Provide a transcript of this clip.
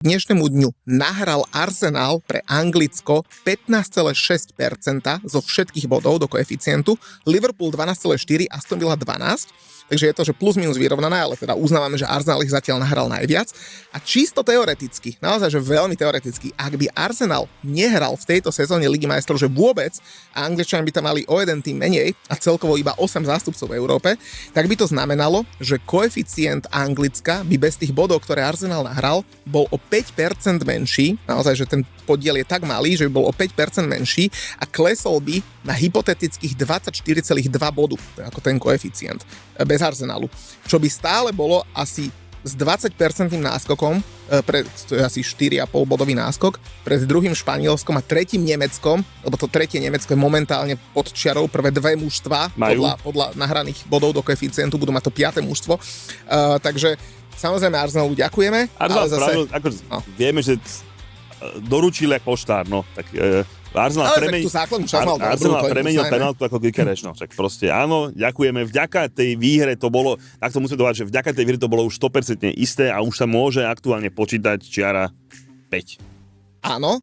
Dnešnému dňu nahral Arsenal pre Anglicko 15,6% zo všetkých bodov do koeficientu, Liverpool 12,4%, Aston Villa 12%, takže je to, že plus minus vyrovnané, ale teda uznávame, že Arsenal ich zatiaľ nahral najviac. A čisto teoreticky, naozaj, že veľmi teoreticky, ak by Arsenal nehral v tejto sezóne Ligy majstrov, že vôbec, a Angličania by tam mali o jeden tým menej a celkovo iba 8 zástupcov v Európe, tak by to znamenalo, že koeficient Anglicka by bez tých bodov, ktoré Arsenal nahral, bol o 5% menší, naozaj, že ten podiel je tak malý, že by bol o 5% menší a klesol by na hypotetických 24,2 bodu, ako ten koeficient, bez Arsenalu. Čo by stále bolo asi s 20% náskokom, to je asi 4,5 bodový náskok, pred druhým Španielskom a tretím Nemeckom, lebo to tretie Nemecko je momentálne pod čiarou, prvé dve mužstva podľa nahraných bodov do koeficientu, budú mať to 5. mužstvo. Takže samozrejme Arsenalu ďakujeme. Arsenal ale zase... vieme, že doručil jak poštár, no, tak Arsenal premenil penáltu ako Gyökeres, no, tak proste áno, ďakujeme, vďaka tej výhre to bolo, tak to musíme dovať, že vďaka tej výhre to bolo už 100% isté a už sa môže aktuálne počítať čiara 5. Áno,